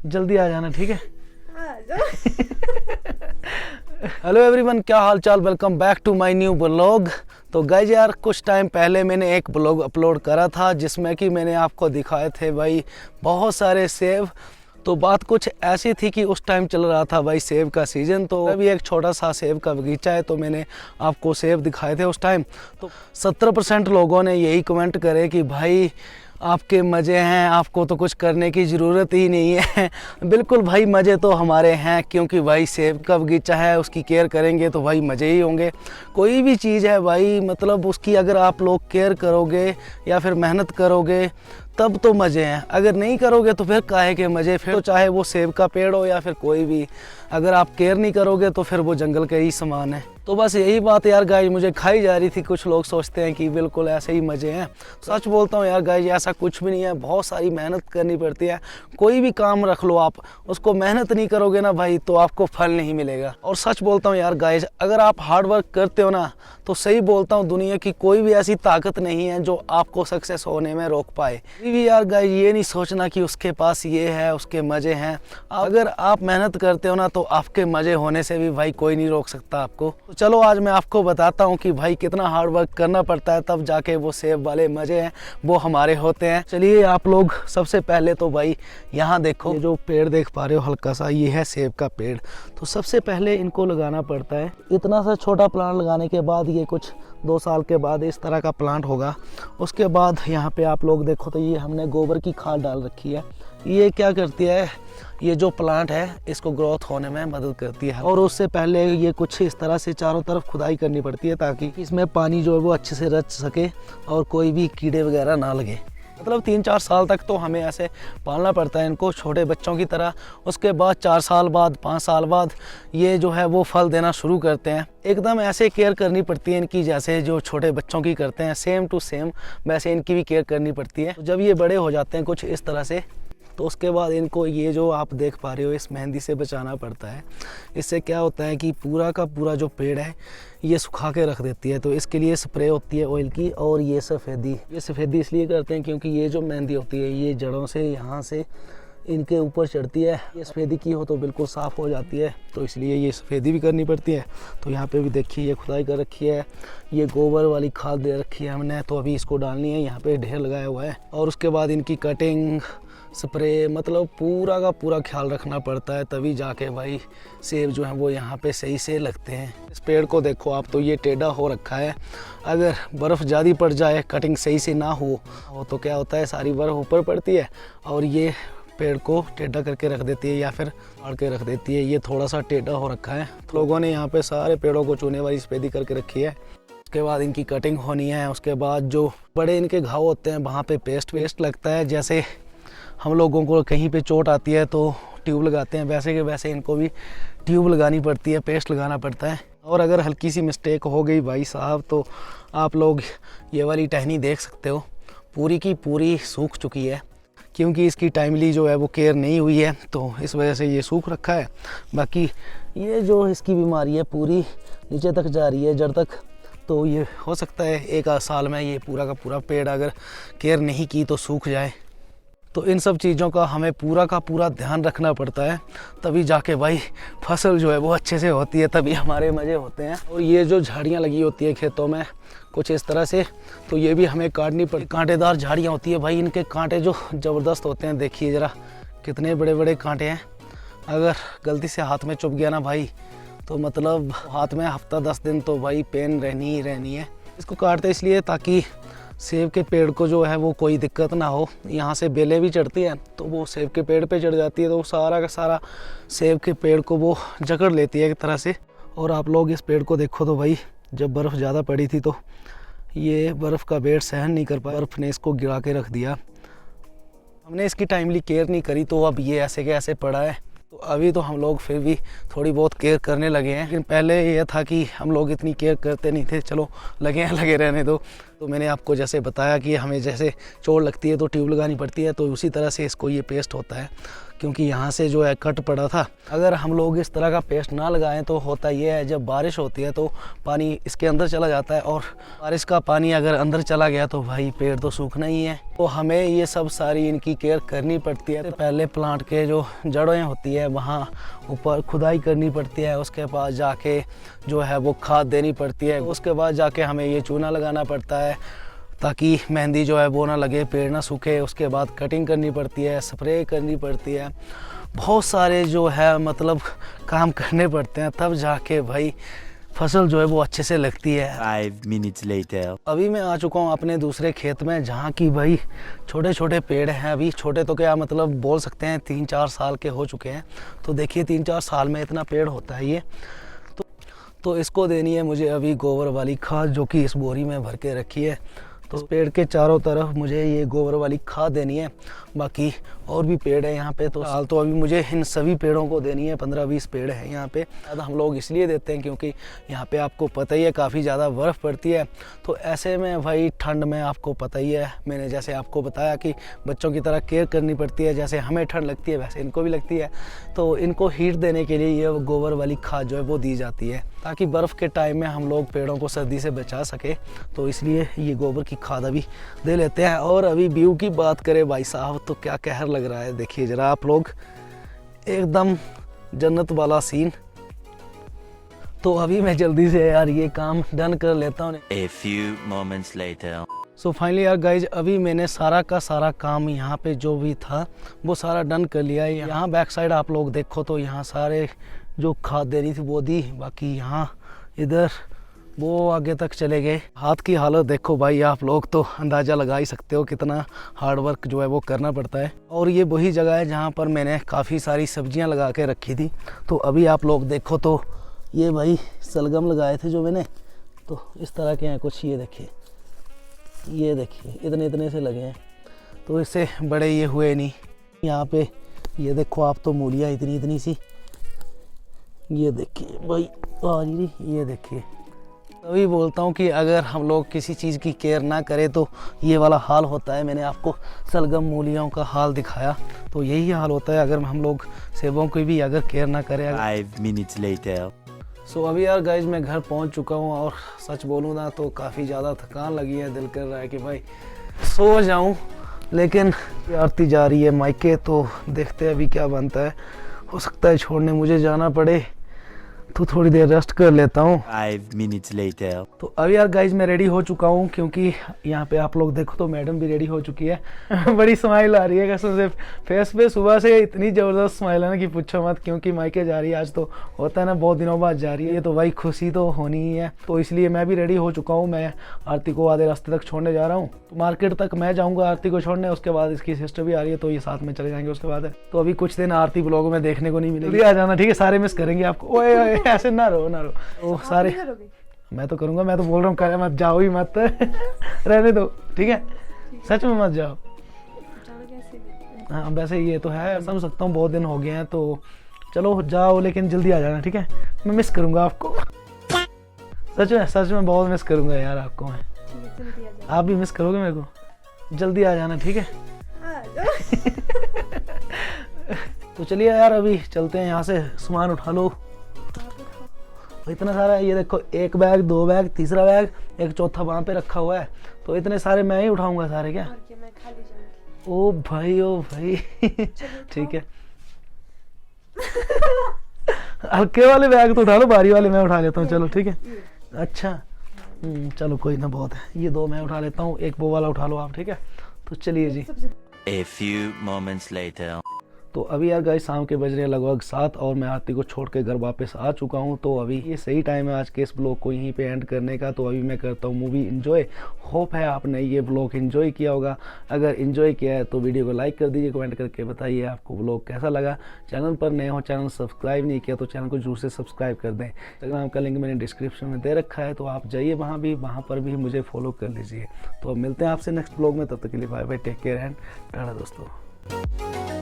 जल्दी आ जाना, ठीक है। आ जाओ। हेलो एवरीवन, क्या हाल चाल, welcome back to my new blog. तो गाइज यार, कुछ टाइम पहले मैंने एक ब्लॉग अपलोड करा था जिसमें कि मैंने आपको दिखाए थे भाई बहुत सारे सेब। तो बात कुछ ऐसी थी कि उस टाइम चल रहा था भाई सेब का सीज़न, तो अभी एक छोटा सा सेब का बगीचा है, तो मैंने आपको सेब दिखाए थे उस टाइम। तो 70% लोगों ने यही कमेंट करे कि भाई आपके मज़े हैं, आपको तो कुछ करने की ज़रूरत ही नहीं है। बिल्कुल भाई, मज़े तो हमारे हैं, क्योंकि भाई सेब का बगीचा है, उसकी केयर करेंगे तो भाई मज़े ही होंगे। कोई भी चीज़ है भाई, मतलब उसकी अगर आप लोग केयर करोगे या फिर मेहनत करोगे तब तो मज़े हैं। अगर नहीं करोगे तो फिर काहे के मज़े। फिर तो चाहे वो सेब का पेड़ हो या फिर कोई भी, अगर आप केयर नहीं करोगे तो फिर वो जंगल के ही समान है। तो बस यही बात यार गाइस मुझे खाई जा रही थी। कुछ लोग सोचते हैं कि बिल्कुल ऐसे ही मज़े हैं। सच बोलता हूँ यार गाइस, ऐसा कुछ भी नहीं है। बहुत सारी मेहनत करनी पड़ती है। कोई भी काम रख लो आप, उसको मेहनत नहीं करोगे ना भाई तो आपको फल नहीं मिलेगा। और सच बोलता हूँ यार गाइस, अगर आप हार्ड वर्क करते हो ना तो सही बोलता हूँ, दुनिया की कोई भी ऐसी ताकत नहीं है जो आपको सक्सेस होने में रोक पाए। भी यार गाइस ये नहीं सोचना कि उसके पास ये है, उसके मज़े हैं। अगर आप मेहनत करते हो ना तो आपके मज़े होने से भी भाई कोई नहीं रोक सकता आपको। तो चलो आज मैं आपको बताता हूँ कि भाई कितना हार्ड वर्क करना पड़ता है, तब जाके वो सेब वाले मज़े हैं वो हमारे होते हैं। चलिए आप लोग सबसे पहले तो भाई यहाँ देखो, ये जो पेड़ देख पा रहे हो हल्का सा, ये है सेब का पेड़। तो सबसे पहले इनको लगाना पड़ता है। इतना सा छोटा प्लांट लगाने के बाद ये कुछ 2 साल के बाद इस तरह का प्लांट होगा। उसके बाद यहाँ पे आप लोग देखो तो ये हमने गोबर की खाद डाल रखी है। ये क्या करती है, ये जो प्लांट है इसको ग्रोथ होने में मदद करती है। और उससे पहले ये कुछ इस तरह से चारों तरफ खुदाई करनी पड़ती है ताकि इसमें पानी जो है वो अच्छे से रच सके और कोई भी कीड़े वगैरह ना लगे। मतलब 3-4 साल तक तो हमें ऐसे पालना पड़ता है इनको, छोटे बच्चों की तरह। उसके बाद 4 साल बाद, 5 साल बाद ये जो है वो फल देना शुरू करते हैं। एकदम ऐसे केयर करनी पड़ती है इनकी जैसे जो छोटे बच्चों की करते हैं, सेम टू सेम वैसे इनकी भी केयर करनी पड़ती है। तो जब ये बड़े हो जाते हैं कुछ इस तरह से, तो उसके बाद इनको ये जो आप देख पा रहे हो इस मेहंदी से बचाना पड़ता है। इससे क्या होता है कि पूरा का पूरा जो पेड़ है ये सुखा के रख देती है। तो इसके लिए स्प्रे होती है ऑयल की। और ये सफ़ेदी इसलिए करते हैं क्योंकि ये जो मेहंदी होती है ये जड़ों से यहाँ से इनके ऊपर चढ़ती है। ये सफ़ेदी की हो तो बिल्कुल साफ़ हो जाती है, तो इसलिए ये सफ़ेदी भी करनी पड़ती है। तो यहाँ पे भी देखिए ये खुदाई कर रखी है, ये गोबर वाली खाद दे रखी है हमने, तो अभी इसको डालनी है। यहाँ पे ढेर लगाया हुआ है। और उसके बाद इनकी कटिंग, स्प्रे, मतलब पूरा का पूरा ख्याल रखना पड़ता है, तभी जाके भाई सेब जो है वो यहाँ पे सही से लगते हैं। इस पेड़ को देखो आप, तो ये टेढ़ा हो रखा है। अगर बर्फ़ ज़्यादा पड़ जाए, कटिंग सही से ना हो तो क्या होता है, सारी बर्फ़ ऊपर पड़ती है और ये पेड़ को टेढ़ा करके रख देती है या फिर फाड़ के रख देती है। ये थोड़ा सा टेढ़ा हो रखा है। तो लोगों ने यहाँ पे सारे पेड़ों को चूने वाली सफ़ेदी करके रखी है। उसके बाद इनकी कटिंग होनी है। उसके बाद जो बड़े इनके घाव होते हैं वहाँ पे पेस्ट लगता है। जैसे हम लोगों को कहीं पे चोट आती है तो ट्यूब लगाते हैं, वैसे के वैसे इनको भी ट्यूब लगानी पड़ती है, पेस्ट लगाना पड़ता है। और अगर हल्की सी मिस्टेक हो गई भाई साहब तो आप लोग ये वाली टहनी देख सकते हो, पूरी की पूरी सूख चुकी है, क्योंकि इसकी टाइमली जो है वो केयर नहीं हुई है, तो इस वजह से ये सूख रखा है। बाकी ये जो इसकी बीमारी है पूरी नीचे तक जा रही है, जड़ तक। तो ये हो सकता है 1 आध साल में ये पूरा का पूरा पेड़ अगर केयर नहीं की तो सूख जाए। तो इन सब चीज़ों का हमें पूरा का पूरा ध्यान रखना पड़ता है, तभी जाके भाई फसल जो है वो अच्छे से होती है, तभी हमारे मज़े होते हैं। और ये जो झाड़ियाँ लगी होती है खेतों में कुछ इस तरह से, तो ये भी हमें काटनी पड़ती। कांटेदार झाड़ियाँ होती है भाई, इनके कांटे जो ज़बरदस्त होते हैं। देखिए ज़रा कितने बड़े बड़े कांटे हैं। अगर गलती से हाथ में चुभ गया ना भाई तो मतलब हाथ में हफ्ता 10 दिन तो भाई पेन रहनी ही रहनी है। इसको काटते इसलिए ताकि सेब के पेड़ को जो है वो कोई दिक्कत ना हो। यहाँ से बेलें भी चढ़ती हैं तो वो सेब के पेड़ पे चढ़ जाती है, तो सारा का सारा सेब के पेड़ को वो जकड़ लेती है एक तरह से। और आप लोग इस पेड़ को देखो तो भाई जब बर्फ़ ज़्यादा पड़ी थी तो ये बर्फ़ का वेट सहन नहीं कर पाया, बर्फ़ ने इसको गिरा के रख दिया। हमने इसकी टाइमली केयर नहीं करी तो अब ये ऐसे के ऐसे पड़ा है। तो अभी तो हम लोग फिर भी थोड़ी बहुत केयर करने लगे हैं, लेकिन पहले ये था कि हम लोग इतनी केयर करते नहीं थे, चलो लगे हैं लगे रहने दो। तो मैंने आपको जैसे बताया कि हमें जैसे चोट लगती है तो ट्यूब लगानी पड़ती है, तो उसी तरह से इसको ये पेस्ट होता है क्योंकि यहाँ से जो है कट पड़ा था। अगर हम लोग इस तरह का पेस्ट ना लगाएं तो होता ये है, जब बारिश होती है तो पानी इसके अंदर चला जाता है, और बारिश का पानी अगर अंदर चला गया तो भाई पेड़ तो सूखना ही है। तो हमें ये सब सारी इनकी केयर करनी पड़ती है। पहले प्लांट के जो जड़ें होती है वहाँ ऊपर खुदाई करनी पड़ती है, उसके बाद जाके जो है वो खाद देनी पड़ती है, उसके बाद जाके हमें ये चूना लगाना पड़ता है ताकि मेहंदी जो है वो ना लगे, पेड़ ना सूखे। उसके बाद कटिंग करनी पड़ती है, स्प्रे करनी पड़ती है, बहुत सारे जो है मतलब काम करने पड़ते हैं, तब जाके भाई फसल जो है वो अच्छे से लगती है। 5 minutes later. अभी मैं आ चुका हूँ अपने दूसरे खेत में, जहाँ की भाई छोटे छोटे पेड़ हैं। अभी छोटे तो क्या मतलब बोल सकते हैं 3-4 साल के हो चुके हैं। तो देखिए 3-4 साल में इतना पेड़ होता है ये। तो इसको देनी है मुझे अभी गोबर वाली खाद, जो कि इस बोरी में भर के रखी है। तो पेड़ के चारों तरफ मुझे ये गोबर वाली खाद देनी है। बाकी और भी पेड़ है यहाँ पे, तो हाल तो अभी मुझे इन सभी पेड़ों को देनी है। 15-20 पेड़ है यहाँ पे। हम लोग इसलिए देते हैं क्योंकि यहाँ पे आपको पता ही है काफ़ी ज़्यादा बर्फ़ पड़ती है। तो ऐसे में भाई ठंड में आपको पता ही है, मैंने जैसे आपको बताया कि बच्चों की तरह केयर करनी पड़ती है। जैसे हमें ठंड लगती है वैसे इनको भी लगती है। तो इनको हीट देने के लिए ये गोबर वाली खाद जो है वो दी जाती है, ताकि बर्फ़ के टाइम में हम लोग पेड़ों को सर्दी से बचा सके। तो इसलिए ये गोबर की खाद अभी दे लेते हैं। और अभी व्यू की बात करें भाई साहब, तो क्या कहर लग रहा है, देखिए जरा आप लोग, एकदम जन्नत वाला सीन। तो अभी मैं जल्दी से यार ये काम डन कर लेता हूँ। A few moments later. So finally यार गाइज, अभी मैंने सारा का सारा काम यहाँ पे जो भी था वो सारा डन कर लिया है। यहाँ बैक साइड आप लोग देखो तो यहाँ सारे जो खाद देनी थी वो दी, बाकी यहाँ इधर वो आगे तक चले गए। हाथ की हालत देखो भाई, आप लोग तो अंदाज़ा लगा ही सकते हो कितना हार्ड वर्क जो है वो करना पड़ता है। और ये वही जगह है जहाँ पर मैंने काफ़ी सारी सब्जियाँ लगा के रखी थी। तो अभी आप लोग देखो तो ये भाई सलगम लगाए थे जो मैंने, तो इस तरह के हैं कुछ। ये देखिए इतने इतने से लगे हैं, तो इससे बड़े ये हुए नहीं। यहाँ पे ये देखो आप तो मूलियाँ इतनी इतनी सी, ये देखिए भाई आ रही, ये देखिए। तभी बोलता हूँ कि अगर हम लोग किसी चीज़ की केयर ना करें तो ये वाला हाल होता है। मैंने आपको सलगम मूलियों का हाल दिखाया, तो यही हाल होता है अगर हम लोग सेबों की भी अगर केयर ना करें। 5 minutes later. सो अभी यार गाइज मैं घर पहुंच चुका हूं, और सच बोलूँ ना तो काफ़ी ज़्यादा थकान लगी है। दिल कर रहा है कि भाई सो जाऊं, लेकिन आरती जा रही है मायके, तो देखते हैं अभी क्या बनता है। हो सकता है छोड़ने मुझे जाना पड़े, तो थोड़ी देर रेस्ट कर लेता हूँ। 5 minutes later. तो अभी यार गाइज मैं रेडी हो चुका हूँ, क्योंकि यहाँ पे आप लोग देखो तो मैडम भी रेडी हो चुकी है। बड़ी स्माइल आ रही है कसम से फेस पे, सुबह से इतनी ज़बरदस्त स्माइल है ना कि पूछो मत, क्योंकि मायके जा रही है आज। तो होता है ना बहुत दिनों बाद जा रही है, तो भाई खुशी तो होनी ही है। तो इसलिए मैं भी रेडी हो चुका हूँ। मैं आरती को आधे रास्ते तक छोड़ने जा रहा हूँ। तो मार्केट तक मैं जाऊँगा आरती को छोड़ने, उसके बाद इसकी सिस्टर भी आ रही है, तो ये साथ में चले जाएंगे उसके बाद। तो अभी कुछ दिन आरती ब्लॉग में देखने को नहीं मिलेगी। आ जाना ठीक है, सारे मिस करेंगे आपको। ओए ऐसे ना रहो ना रहो, तो सारे मैं तो करूँगा। मैं तो बोल रहा हूँ करे मत, जाओ ही मत। रहने दो ठीक है, सच में मत जाओ। हाँ वैसे ये तो है, समझ सकता हूँ बहुत दिन हो गए हैं, तो चलो जाओ, लेकिन जल्दी आ जाना ठीक है। मैं मिस करूँगा आपको, सच में बहुत मिस करूँगा यार आपको मैं। आप भी मिस करोगे मेरे को, जल्दी आ जाना ठीक है। तो चलिए यार अभी चलते हैं, यहाँ से सामान उठा लो। इतना सारा, ये देखो 1 बैग 2 बैग, तीसरा बैग, एक चौथा वहाँ पे रखा हुआ है। तो इतने सारे मैं ही उठाऊंगा सारे क्या? मैं खाली जाऊंगी। ओ भाई ठीक है। हल्के वाले बैग तो उठा लो, भारी वाले मैं उठा लेता हूँ। चलो ठीक है, अच्छा चलो कोई ना, बहुत है। ये 2 मैं उठा लेता हूँ, एक वो वाला उठा लो आप ठीक है। तो चलिए जी। A few moments later. तो अभी यार गाइस शाम के बज रहे हैं लगभग 7, और मैं आरती को छोड़ के घर वापस आ चुका हूँ। तो अभी ये सही टाइम है आज के इस ब्लॉग को यहीं पे एंड करने का। तो अभी मैं करता हूँ मूवी एंजॉय। होप है आपने ये ब्लॉग एंजॉय किया होगा। अगर एंजॉय किया है तो वीडियो को लाइक कर दीजिए, कमेंट करके बताइए आपको ब्लॉग कैसा लगा। चैनल पर नए हो, चैनल सब्सक्राइब नहीं किया तो चैनल को जरूर से सब्सक्राइब कर दें। इंस्टाग्राम का लिंक मैंने डिस्क्रिप्शन में दे रखा है, तो आप जाइए वहाँ पर भी मुझे फॉलो कर लीजिए। तो अब मिलते हैं आपसे नेक्स्ट ब्लॉग में, तब तक के लिए bye bye, take care and tata दोस्तों।